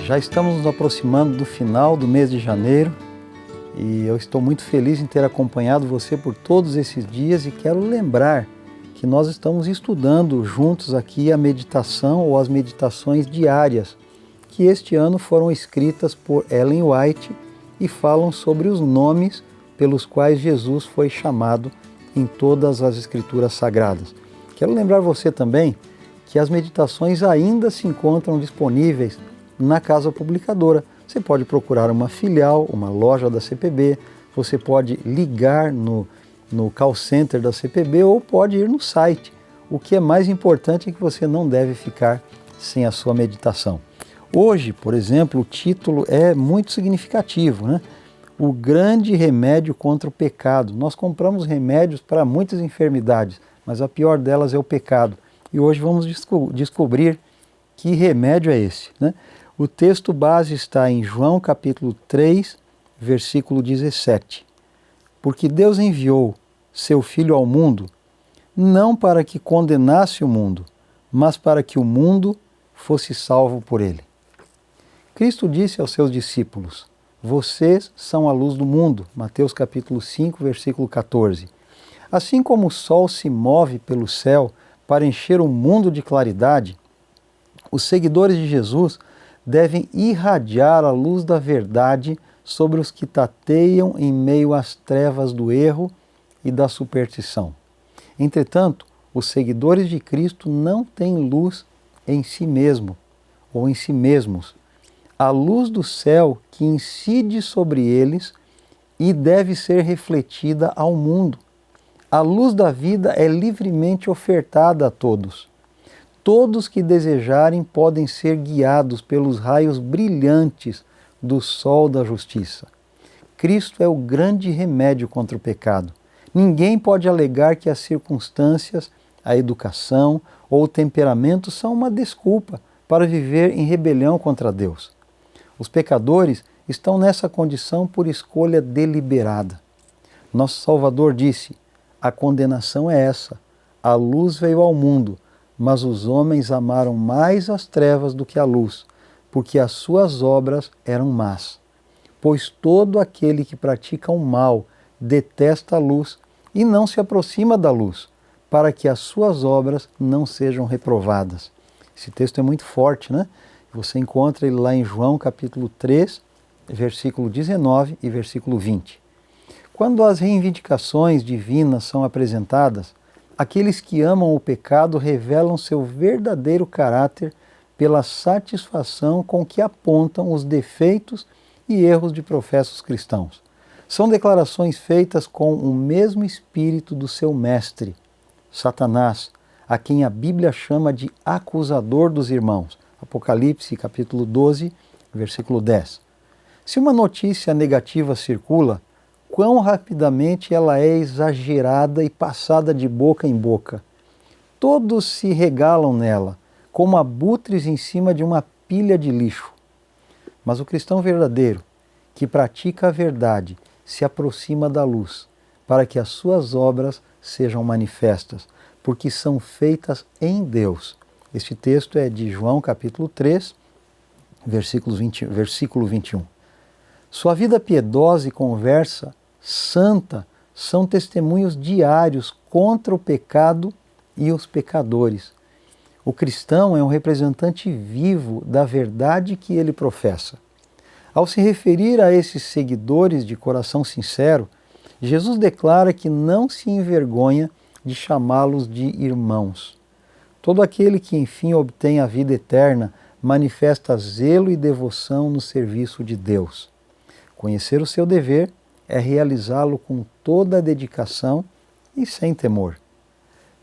Já estamos nos aproximando do final do mês de janeiro e eu estou muito feliz em ter acompanhado você por todos esses dias e quero lembrar que nós estamos estudando juntos aqui a meditação ou as meditações diárias que este ano foram escritas por Ellen White e falam sobre os nomes pelos quais Jesus foi chamado em todas as Escrituras Sagradas. Quero lembrar você também que as meditações ainda se encontram disponíveis na Casa Publicadora. Você pode procurar uma filial, uma loja da CPB, você pode ligar no call center da CPB ou pode ir no site. O que é mais importante é que você não deve ficar sem a sua meditação. Hoje, por exemplo, o título é muito significativo, né? O grande remédio contra o pecado. Nós compramos remédios para muitas enfermidades, mas a pior delas é o pecado. E hoje vamos descobrir que remédio é esse, né? O texto base está em João capítulo 3, versículo 17. Porque Deus enviou seu Filho ao mundo, não para que condenasse o mundo, mas para que o mundo fosse salvo por ele. Cristo disse aos seus discípulos: vocês são a luz do mundo. Mateus capítulo 5, versículo 14. Assim como o sol se move pelo céu para encher o mundo de claridade, os seguidores de Jesus devem irradiar a luz da verdade sobre os que tateiam em meio às trevas do erro e da superstição. Entretanto, os seguidores de Cristo não têm luz em si mesmo ou em si mesmos. A luz do céu que incide sobre eles e deve ser refletida ao mundo. A luz da vida é livremente ofertada a todos. Todos que desejarem podem ser guiados pelos raios brilhantes do sol da justiça. Cristo é o grande remédio contra o pecado. Ninguém pode alegar que as circunstâncias, a educação ou o temperamento são uma desculpa para viver em rebelião contra Deus. Os pecadores estão nessa condição por escolha deliberada. Nosso Salvador disse: a condenação é essa, a luz veio ao mundo, mas os homens amaram mais as trevas do que a luz, porque as suas obras eram más. Pois todo aquele que pratica o mal detesta a luz e não se aproxima da luz, para que as suas obras não sejam reprovadas. Esse texto é muito forte, né? Você encontra ele lá em João capítulo 3, versículo 19 e versículo 20. Quando as reivindicações divinas são apresentadas, aqueles que amam o pecado revelam seu verdadeiro caráter pela satisfação com que apontam os defeitos e erros de professos cristãos. São declarações feitas com o mesmo espírito do seu mestre, Satanás, a quem a Bíblia chama de acusador dos irmãos. Apocalipse capítulo 12, versículo 10. Se uma notícia negativa circula, quão rapidamente ela é exagerada e passada de boca em boca. Todos se regalam nela, como abutres em cima de uma pilha de lixo. Mas o cristão verdadeiro, que pratica a verdade, se aproxima da luz, para que as suas obras sejam manifestas, porque são feitas em Deus. Este texto é de João capítulo 3, versículo 21. Sua vida piedosa e conversa santa são testemunhos diários contra o pecado e os pecadores. O cristão é um representante vivo da verdade que ele professa. Ao se referir a esses seguidores de coração sincero, Jesus declara que não se envergonha de chamá-los de irmãos. Todo aquele que enfim obtém a vida eterna manifesta zelo e devoção no serviço de Deus. Conhecer o seu dever é realizá-lo com toda a dedicação e sem temor.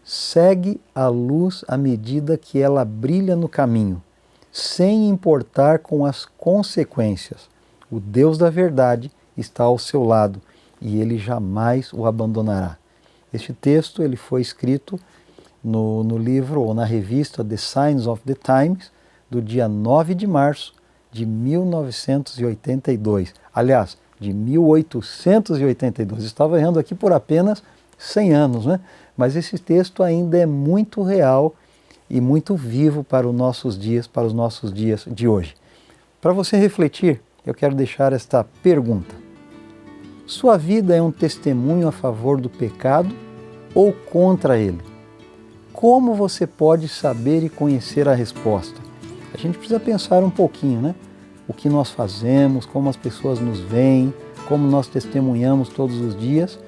Segue a luz à medida que ela brilha no caminho, sem importar com as consequências. O Deus da verdade está ao seu lado e ele jamais o abandonará. Este texto ele foi escrito no livro ou na revista The Signs of the Times, do dia 9 de março de 1982. Aliás, de 1882. Estava errando aqui por apenas 100 anos, né? Mas esse texto ainda é muito real e muito vivo para os nossos dias de hoje. Para você refletir, eu quero deixar esta pergunta. Sua vida é um testemunho a favor do pecado ou contra ele? Como você pode saber e conhecer a resposta? A gente precisa pensar um pouquinho, né? O que nós fazemos, como as pessoas nos veem, como nós testemunhamos todos os dias,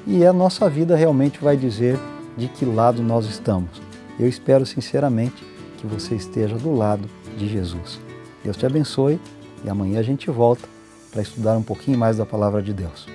e a nossa vida realmente vai dizer de que lado nós estamos. Eu espero sinceramente que você esteja do lado de Jesus. Deus te abençoe e amanhã a gente volta para estudar um pouquinho mais da Palavra de Deus.